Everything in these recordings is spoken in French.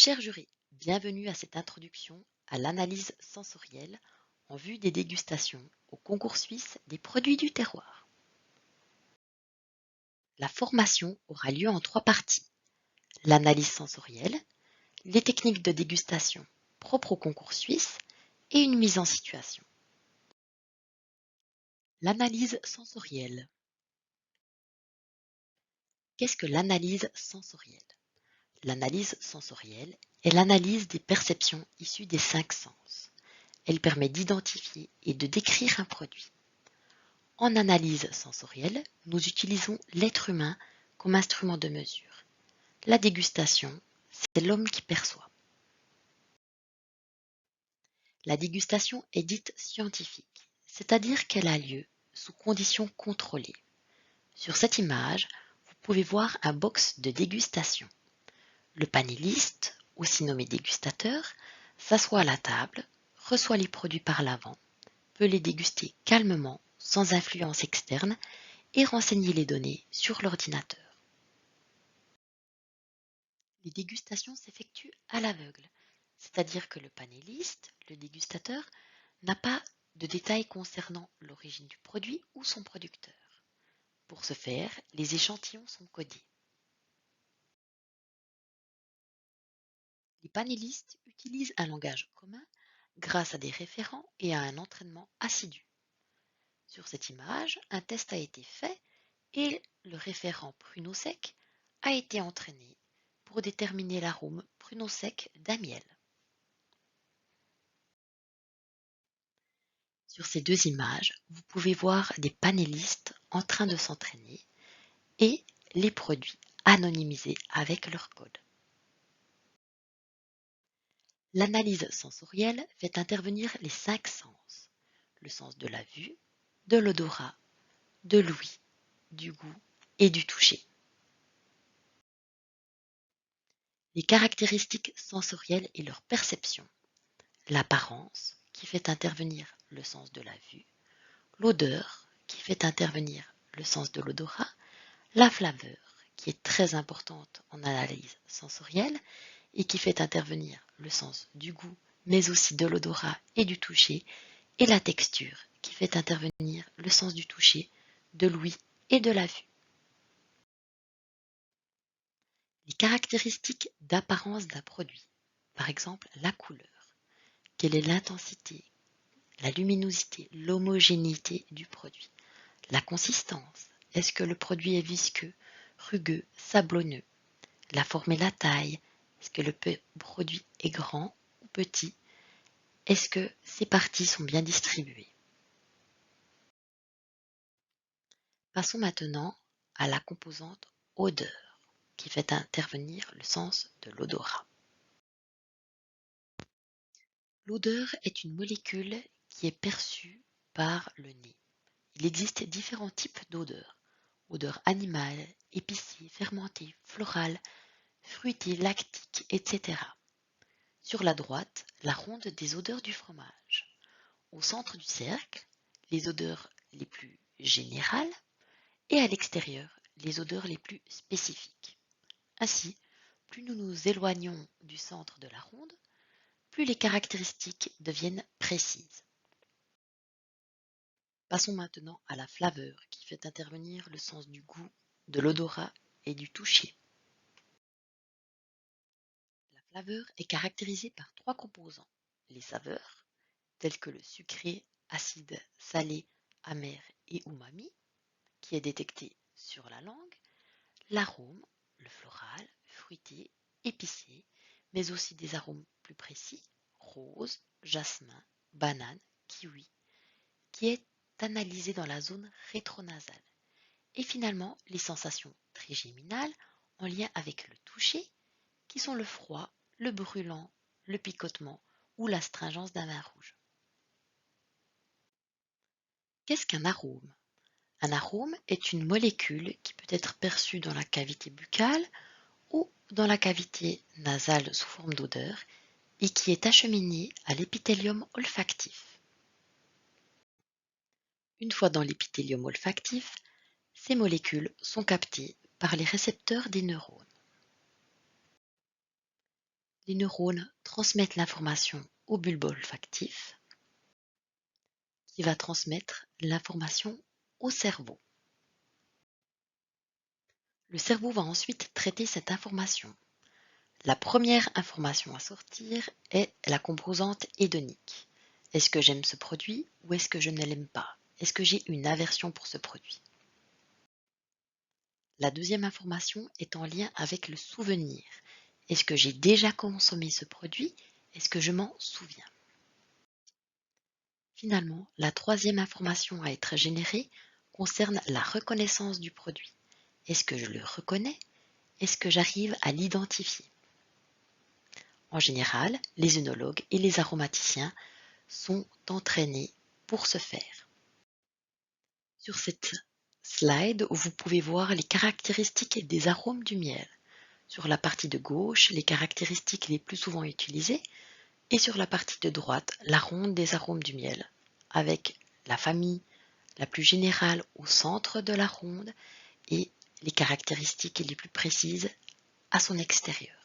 Cher jury, bienvenue à cette introduction à l'analyse sensorielle en vue des dégustations au concours suisse des produits du terroir. La formation aura lieu en 3 parties. L'analyse sensorielle, les techniques de dégustation propres au concours suisse et une mise en situation. L'analyse sensorielle. Qu'est-ce que l'analyse sensorielle? L'analyse sensorielle est l'analyse des perceptions issues des 5 sens. Elle permet d'identifier et de décrire un produit. En analyse sensorielle, nous utilisons l'être humain comme instrument de mesure. La dégustation, c'est l'homme qui perçoit. La dégustation est dite scientifique, c'est-à-dire qu'elle a lieu sous conditions contrôlées. Sur cette image, vous pouvez voir un box de dégustation. Le panéliste, aussi nommé dégustateur, s'assoit à la table, reçoit les produits par l'avant, peut les déguster calmement, sans influence externe, et renseigner les données sur l'ordinateur. Les dégustations s'effectuent à l'aveugle, c'est-à-dire que le panéliste, le dégustateur, n'a pas de détails concernant l'origine du produit ou son producteur. Pour ce faire, les échantillons sont codés. Les panélistes utilisent un langage commun grâce à des référents et à un entraînement assidu. Sur cette image, un test a été fait et le référent pruneau sec a été entraîné pour déterminer l'arôme pruneau sec d'un miel. Sur ces 2 images, vous pouvez voir des panélistes en train de s'entraîner et les produits anonymisés avec leur code. L'analyse sensorielle fait intervenir les 5 sens, le sens de la vue, de l'odorat, de l'ouïe, du goût et du toucher. Les caractéristiques sensorielles et leur perception. L'apparence, qui fait intervenir le sens de la vue, l'odeur, qui fait intervenir le sens de l'odorat, la flaveur, qui est très importante en analyse sensorielle et qui fait intervenir le sens du goût, mais aussi de l'odorat et du toucher, et la texture, qui fait intervenir le sens du toucher, de l'ouïe et de la vue. Les caractéristiques d'apparence d'un produit, par exemple la couleur, quelle est l'intensité, la luminosité, l'homogénéité du produit, la consistance, est-ce que le produit est visqueux, rugueux, sablonneux, la forme et la taille, est-ce que le produit est grand ou petit, est-ce que ses parties sont bien distribuées. Passons maintenant à la composante odeur, qui fait intervenir le sens de l'odorat. L'odeur est une molécule qui est perçue par le nez. Il existe différents types d'odeurs. Odeur animale, épicée, fermentée, florale, fruitée, lactique, etc. Sur la droite, la ronde des odeurs du fromage. Au centre du cercle, les odeurs les plus générales et à l'extérieur, les odeurs les plus spécifiques. Ainsi, plus nous nous éloignons du centre de la ronde, plus les caractéristiques deviennent précises. Passons maintenant à la flaveur qui fait intervenir le sens du goût, de l'odorat et du toucher. La flaveur est caractérisée par 3 composants. Les saveurs, telles que le sucré, acide, salé, amer et umami, qui est détecté sur la langue, l'arôme, le floral, fruité, épicé, mais aussi des arômes plus précis, rose, jasmin, banane, kiwi, qui est analysé dans la zone rétronasale. Et finalement, les sensations trigéminales en lien avec le toucher, qui sont le froid, le brûlant, le picotement ou l'astringence d'un vin rouge. Qu'est-ce qu'un arôme? Un arôme est une molécule qui peut être perçue dans la cavité buccale ou dans la cavité nasale sous forme d'odeur et qui est acheminée à l'épithélium olfactif. Une fois dans l'épithélium olfactif, ces molécules sont captées par les récepteurs des neurones. Les neurones transmettent l'information au bulbe olfactif qui va transmettre l'information au cerveau. Le cerveau va ensuite traiter cette information. La première information à sortir est la composante hédonique. Est-ce que j'aime ce produit ou est-ce que je ne l'aime pas? Est-ce que j'ai une aversion pour ce produit? La deuxième information est en lien avec le souvenir. Est-ce que j'ai déjà consommé ce produit? Est-ce que je m'en souviens? Finalement, la troisième information à être générée concerne la reconnaissance du produit. Est-ce que je le reconnais? Est-ce que j'arrive à l'identifier? En général, les œnologues et les aromaticiens sont entraînés pour ce faire. Sur cette slide, vous pouvez voir les caractéristiques des arômes du miel. Sur la partie de gauche, les caractéristiques les plus souvent utilisées, et sur la partie de droite, la ronde des arômes du miel, avec la famille la plus générale au centre de la ronde et les caractéristiques les plus précises à son extérieur.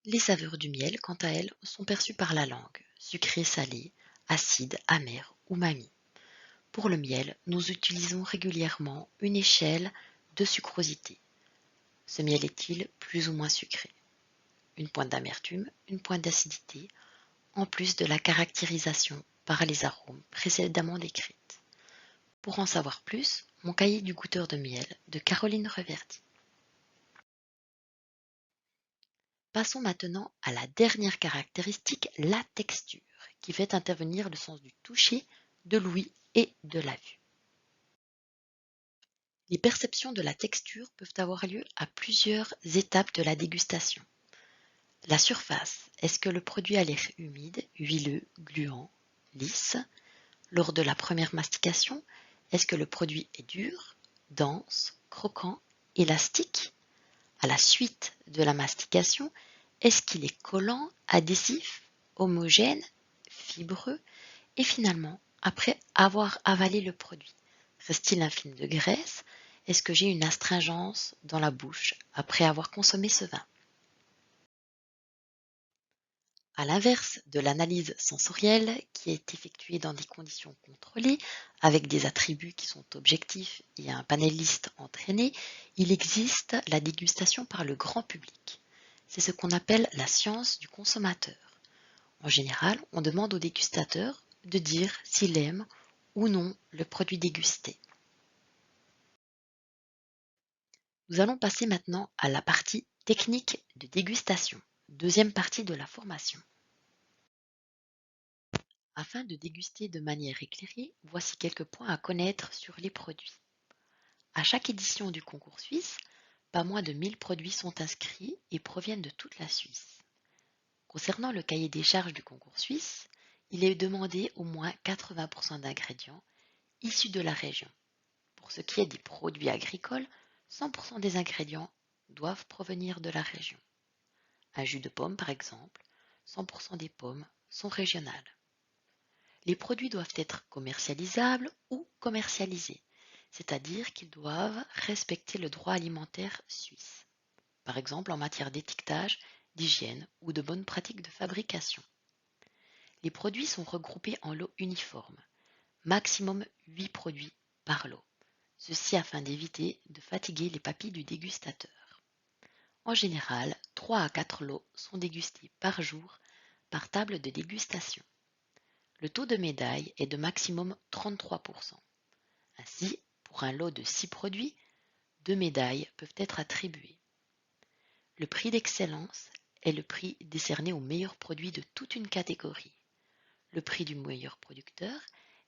Les saveurs du miel, quant à elles, sont perçues par la langue, sucré, salé, acide, amer, umami. Pour le miel, nous utilisons régulièrement une échelle de sucrosité. Ce miel est-il plus ou moins sucré? Une pointe d'amertume, une pointe d'acidité, en plus de la caractérisation par les arômes précédemment décrites. Pour en savoir plus, mon cahier du goûteur de miel de Caroline Reverdy. Passons maintenant à la dernière caractéristique, la texture, qui fait intervenir le sens du toucher, de l'ouïe et de la vue. Les perceptions de la texture peuvent avoir lieu à plusieurs étapes de la dégustation. La surface, est-ce que le produit a l'air humide, huileux, gluant, lisse? Lors de la première mastication, est-ce que le produit est dur, dense, croquant, élastique? À la suite de la mastication, est-ce qu'il est collant, adhésif, homogène, fibreux? Et finalement, après avoir avalé le produit, reste-t-il un film de graisse? Est-ce que j'ai une astringence dans la bouche après avoir consommé ce vin? À l'inverse de l'analyse sensorielle qui est effectuée dans des conditions contrôlées, avec des attributs qui sont objectifs et un panéliste entraîné, il existe la dégustation par le grand public. C'est ce qu'on appelle la science du consommateur. En général, on demande au dégustateur de dire s'il aime ou non le produit dégusté. Nous allons passer maintenant à la partie technique de dégustation, deuxième partie de la formation. Afin de déguster de manière éclairée, voici quelques points à connaître sur les produits. À chaque édition du concours suisse, pas moins de 1000 produits sont inscrits et proviennent de toute la Suisse. Concernant le cahier des charges du concours suisse, il est demandé au moins 80% d'ingrédients issus de la région. Pour ce qui est des produits agricoles, 100% des ingrédients doivent provenir de la région. Un jus de pomme par exemple, 100% des pommes sont régionales. Les produits doivent être commercialisables ou commercialisés, c'est-à-dire qu'ils doivent respecter le droit alimentaire suisse, par exemple en matière d'étiquetage, d'hygiène ou de bonnes pratiques de fabrication. Les produits sont regroupés en lots uniformes, maximum 8 produits par lot, ceci afin d'éviter de fatiguer les papilles du dégustateur. En général, 3 à 4 lots sont dégustés par jour par table de dégustation. Le taux de médaille est de maximum 33%. Ainsi, pour un lot de 6 produits, 2 médailles peuvent être attribuées. Le prix d'excellence est le prix décerné aux meilleurs produits de toute une catégorie. Le prix du meilleur producteur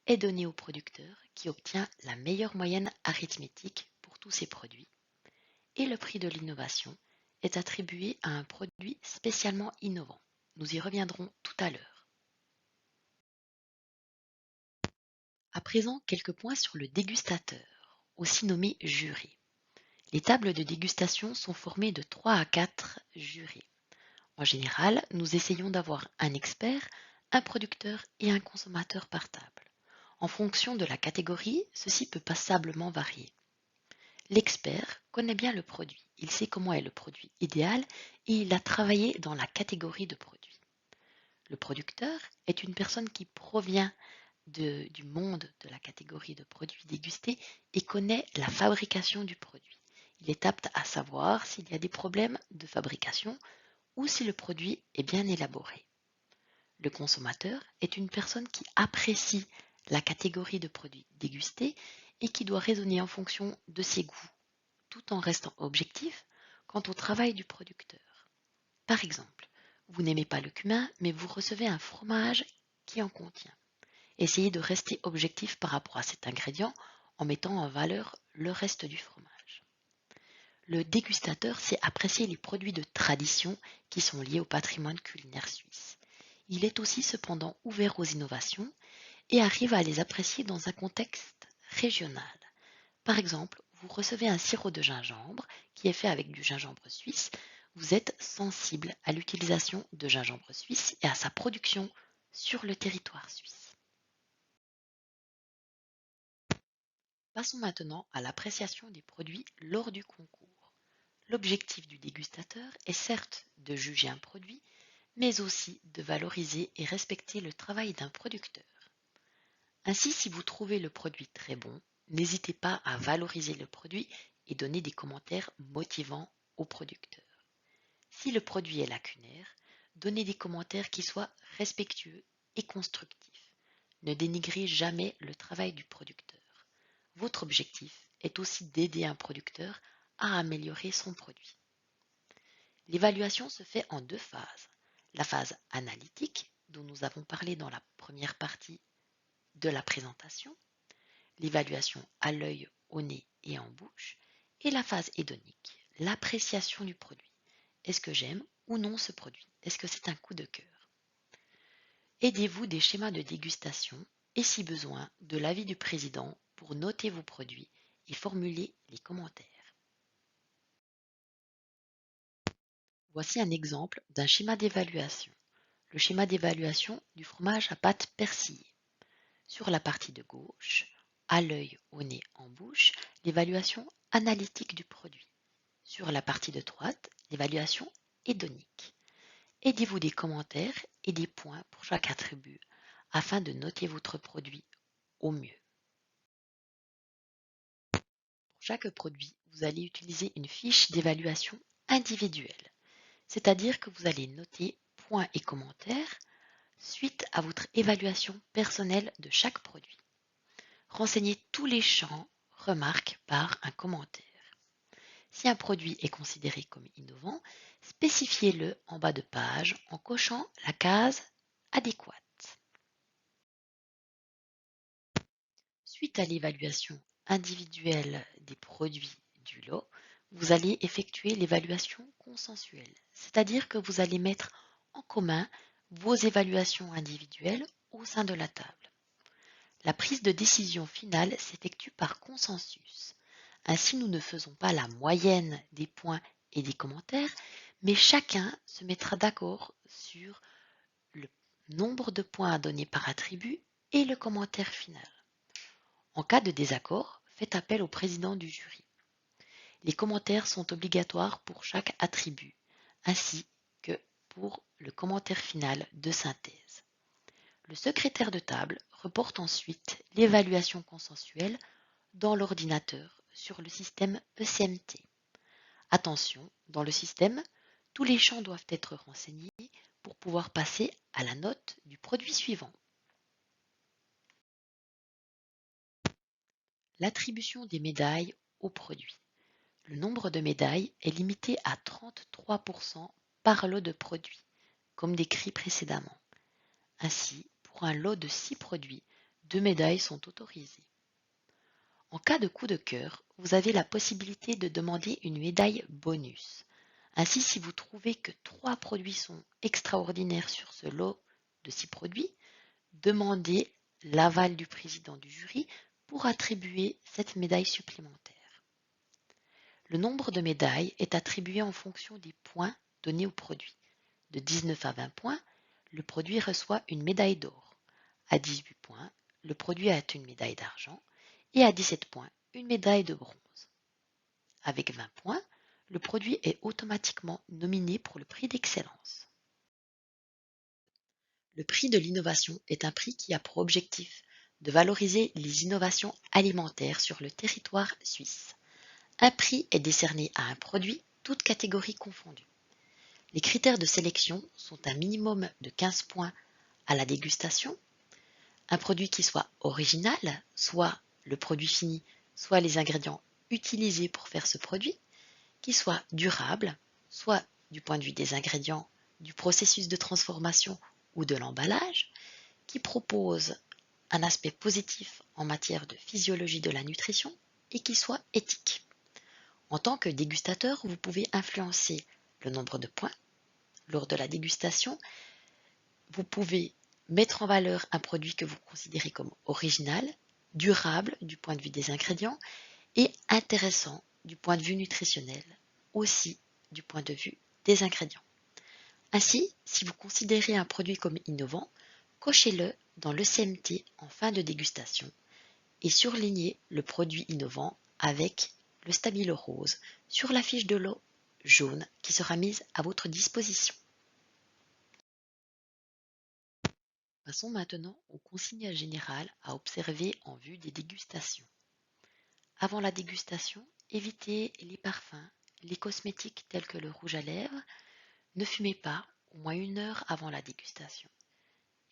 est donné au producteur qui obtient la meilleure moyenne arithmétique pour tous ses produits. Et le prix de l'innovation est attribué à un produit spécialement innovant. Nous y reviendrons tout à l'heure. À présent, quelques points sur le dégustateur, aussi nommé jury. Les tables de dégustation sont formées de 3 à 4 jurés. En général, nous essayons d'avoir un expert, un producteur et un consommateur par table. En fonction de la catégorie, ceci peut passablement varier. L'expert connaît bien le produit il sait comment est le produit idéal et il a travaillé dans la catégorie de produits. Le producteur est une personne qui provient du monde de la catégorie de produits dégustés et connaît la fabrication du produit. Il est apte à savoir s'il y a des problèmes de fabrication ou si le produit est bien élaboré. Le consommateur est une personne qui apprécie la catégorie de produits dégustés et qui doit raisonner en fonction de ses goûts, tout en restant objectif quant au travail du producteur. Par exemple, vous n'aimez pas le cumin, mais vous recevez un fromage qui en contient. Essayez de rester objectif par rapport à cet ingrédient en mettant en valeur le reste du fromage. Le dégustateur sait apprécier les produits de tradition qui sont liés au patrimoine culinaire suisse. Il est aussi cependant ouvert aux innovations et arrive à les apprécier dans un contexte régional. Par exemple, vous recevez un sirop de gingembre qui est fait avec du gingembre suisse. Vous êtes sensible à l'utilisation de gingembre suisse et à sa production sur le territoire suisse. Passons maintenant à l'appréciation des produits lors du concours. L'objectif du dégustateur est certes de juger un produit, mais aussi de valoriser et respecter le travail d'un producteur. Ainsi, si vous trouvez le produit très bon, n'hésitez pas à valoriser le produit et donner des commentaires motivants au producteur. Si le produit est lacunaire, donnez des commentaires qui soient respectueux et constructifs. Ne dénigrez jamais le travail du producteur. Votre objectif est aussi d'aider un producteur à améliorer son produit. L'évaluation se fait en deux phases. La phase analytique, dont nous avons parlé dans la première partie de la présentation, l'évaluation à l'œil, au nez et en bouche, et la phase hédonique, l'appréciation du produit. Est-ce que j'aime ou non ce produit? Est-ce que c'est un coup de cœur? Aidez-vous des schémas de dégustation et si besoin, de l'avis du président pour noter vos produits et formuler les commentaires. Voici un exemple d'un schéma d'évaluation. Le schéma d'évaluation du fromage à pâte persillée. Sur la partie de gauche, à l'œil, au nez, en bouche, l'évaluation analytique du produit. Sur la partie de droite, l'évaluation hédonique. Aidez-vous des commentaires et des points pour chaque attribut afin de noter votre produit au mieux. Pour chaque produit, vous allez utiliser une fiche d'évaluation individuelle, c'est-à-dire que vous allez noter points et commentaires suite à votre évaluation personnelle de chaque produit. Renseignez tous les champs remarques par un commentaire. Si un produit est considéré comme innovant, spécifiez-le en bas de page en cochant la case adéquate. Suite à l'évaluation individuelle des produits du lot, vous allez effectuer l'évaluation consensuelle, c'est-à-dire que vous allez mettre en commun vos évaluations individuelles au sein de la table. La prise de décision finale s'effectue par consensus. Ainsi, nous ne faisons pas la moyenne des points et des commentaires, mais chacun se mettra d'accord sur le nombre de points à donner par attribut et le commentaire final. En cas de désaccord, faites appel au président du jury. Les commentaires sont obligatoires pour chaque attribut, ainsi que pour le commentaire final de synthèse. Le secrétaire de table reporte ensuite l'évaluation consensuelle dans l'ordinateur sur le système ECMT. Attention, dans le système, tous les champs doivent être renseignés pour pouvoir passer à la note du produit suivant. L'attribution des médailles au produit. Le nombre de médailles est limité à 33% par lot de produits, comme décrit précédemment. Ainsi, pour un lot de 6 produits, 2 médailles sont autorisées. En cas de coup de cœur, vous avez la possibilité de demander une médaille bonus. Ainsi, si vous trouvez que 3 produits sont extraordinaires sur ce lot de 6 produits, demandez l'aval du président du jury pour attribuer cette médaille supplémentaire. Le nombre de médailles est attribué en fonction des points donnés au produit. De 19 à 20 points, le produit reçoit une médaille d'or. À 18 points, le produit a une médaille d'argent et à 17 points, une médaille de bronze. Avec 20 points, le produit est automatiquement nominé pour le prix d'excellence. Le prix de l'innovation est un prix qui a pour objectif de valoriser les innovations alimentaires sur le territoire suisse. Un prix est décerné à un produit, toutes catégories confondues. Les critères de sélection sont un minimum de 15 points à la dégustation, un produit qui soit original, soit le produit fini, soit les ingrédients utilisés pour faire ce produit, qui soit durable, soit du point de vue des ingrédients, du processus de transformation ou de l'emballage, qui propose un aspect positif en matière de physiologie de la nutrition et qui soit éthique. En tant que dégustateur, vous pouvez influencer le nombre de points. Lors de la dégustation, vous pouvez mettre en valeur un produit que vous considérez comme original, durable du point de vue des ingrédients et intéressant du point de vue nutritionnel, aussi du point de vue des ingrédients. Ainsi, si vous considérez un produit comme innovant, cochez-le dans le CMT en fin de dégustation et surlignez le produit innovant avec le stabilo rose sur la fiche de l'eau jaune qui sera mise à votre disposition. Passons maintenant aux consignes générales à observer en vue des dégustations. Avant la dégustation, évitez les parfums, les cosmétiques tels que le rouge à lèvres. Ne fumez pas au moins 1 heure avant la dégustation.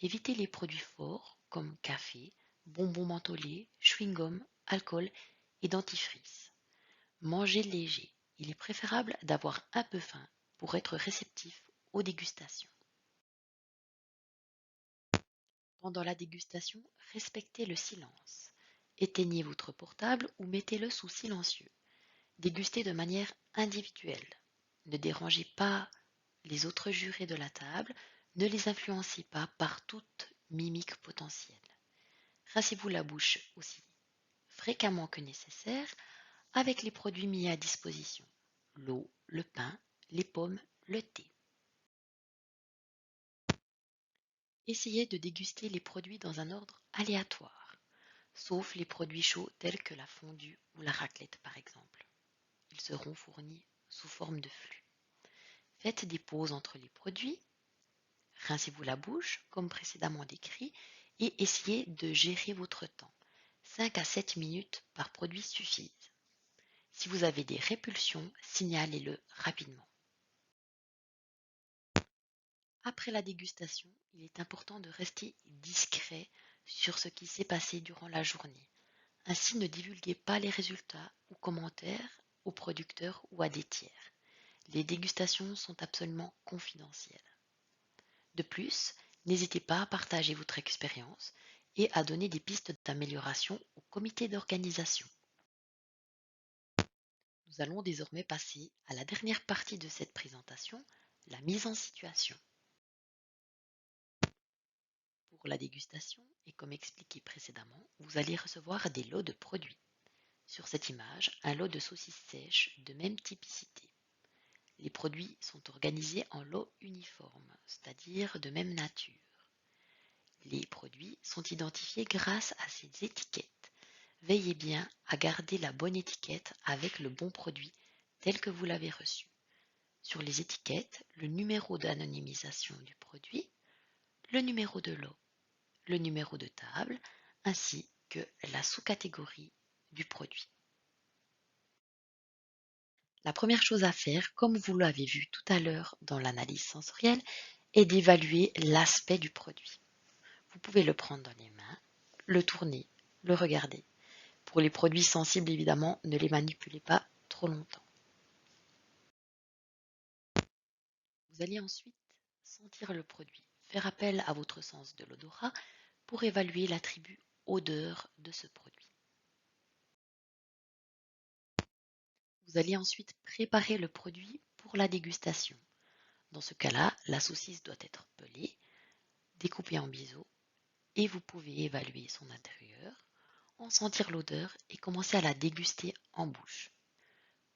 Évitez les produits forts comme café, bonbons mentholés, chewing-gum, alcool et dentifrice. Mangez léger. Il est préférable d'avoir un peu faim pour être réceptif aux dégustations. Pendant la dégustation, respectez le silence. Éteignez votre portable ou mettez-le sous silencieux. Dégustez de manière individuelle. Ne dérangez pas les autres jurés de la table, ne les influencez pas par toute mimique potentielle. Rincez-vous la bouche aussi fréquemment que nécessaire avec les produits mis à disposition, l'eau, le pain, les pommes, le thé. Essayez de déguster les produits dans un ordre aléatoire, sauf les produits chauds tels que la fondue ou la raclette par exemple. Ils seront fournis sous forme de flux. Faites des pauses entre les produits, rincez-vous la bouche comme précédemment décrit et essayez de gérer votre temps. 5 à 7 minutes par produit suffisent. Si vous avez des répulsions, signalez-le rapidement. Après la dégustation, il est important de rester discret sur ce qui s'est passé durant la journée. Ainsi, ne divulguez pas les résultats ou commentaires aux producteurs ou à des tiers. Les dégustations sont absolument confidentielles. De plus, n'hésitez pas à partager votre expérience et à donner des pistes d'amélioration au comité d'organisation. Nous allons désormais passer à la dernière partie de cette présentation, la mise en situation. Pour la dégustation, et comme expliqué précédemment, vous allez recevoir des lots de produits. Sur cette image, un lot de saucisses sèches de même typicité. Les produits sont organisés en lots uniformes, c'est-à-dire de même nature. Les produits sont identifiés grâce à ces étiquettes. Veillez bien à garder la bonne étiquette avec le bon produit tel que vous l'avez reçu. Sur les étiquettes, le numéro d'anonymisation du produit, le numéro de lot, le numéro de table, ainsi que la sous-catégorie du produit. La première chose à faire, comme vous l'avez vu tout à l'heure dans l'analyse sensorielle, est d'évaluer l'aspect du produit. Vous pouvez le prendre dans les mains, le tourner, le regarder. Pour les produits sensibles, évidemment, ne les manipulez pas trop longtemps. Vous allez ensuite sentir le produit, faire appel à votre sens de l'odorat pour évaluer l'attribut odeur de ce produit. Vous allez ensuite préparer le produit pour la dégustation. Dans ce cas-là, la saucisse doit être pelée, découpée en biseaux et vous pouvez évaluer son intérieur, en sentir l'odeur et commencer à la déguster en bouche.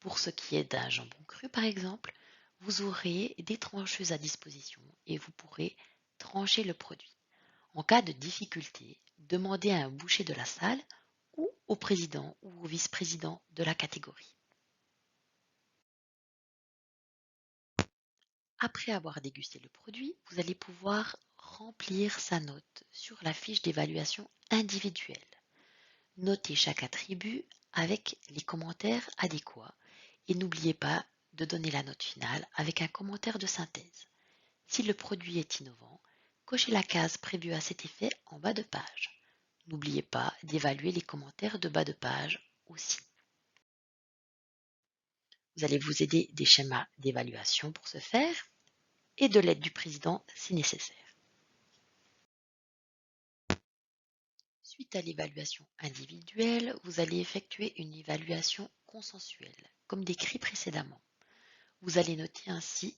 Pour ce qui est d'un jambon cru par exemple, vous aurez des trancheuses à disposition et vous pourrez trancher le produit. En cas de difficulté, demandez à un boucher de la salle ou au président ou au vice-président de la catégorie. Après avoir dégusté le produit, vous allez pouvoir remplir sa note sur la fiche d'évaluation individuelle. Notez chaque attribut avec les commentaires adéquats et n'oubliez pas de donner la note finale avec un commentaire de synthèse. Si le produit est innovant, cochez la case prévue à cet effet en bas de page. N'oubliez pas d'évaluer les commentaires de bas de page aussi. Vous allez vous aider des schémas d'évaluation pour ce faire et de l'aide du président si nécessaire. Suite à l'évaluation individuelle, vous allez effectuer une évaluation consensuelle, comme décrit précédemment. Vous allez noter ainsi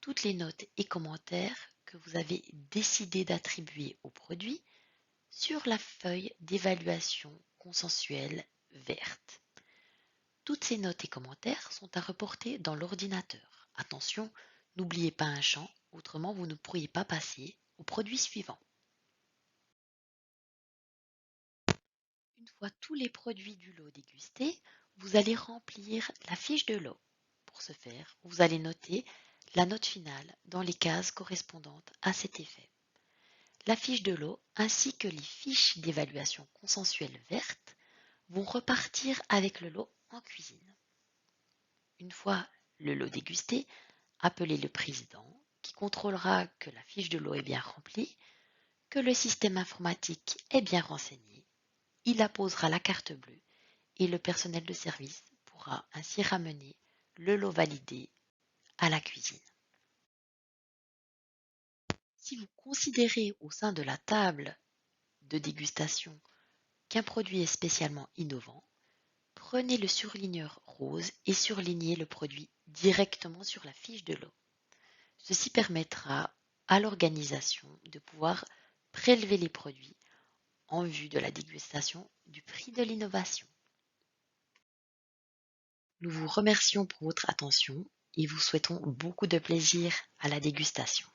toutes les notes et commentaires que vous avez décidé d'attribuer au produit sur la feuille d'évaluation consensuelle verte. Toutes ces notes et commentaires sont à reporter dans l'ordinateur. Attention, n'oubliez pas un champ, autrement vous ne pourriez pas passer au produit suivant. Une fois tous les produits du lot dégustés, vous allez remplir la fiche de lot. Pour ce faire, vous allez noter la note finale dans les cases correspondantes à cet effet. La fiche de lot ainsi que les fiches d'évaluation consensuelle vertes vont repartir avec le lot en cuisine. Une fois le lot dégusté, appelez le président qui contrôlera que la fiche de lot est bien remplie, que le système informatique est bien renseigné. Il apposera la carte bleue et le personnel de service pourra ainsi ramener le lot validé à la cuisine. Si vous considérez au sein de la table de dégustation qu'un produit est spécialement innovant, prenez le surligneur rose et surlignez le produit directement sur la fiche de lot. Ceci permettra à l'organisation de pouvoir prélever les produits en vue de la dégustation du prix de l'innovation. Nous vous remercions pour votre attention et vous souhaitons beaucoup de plaisir à la dégustation.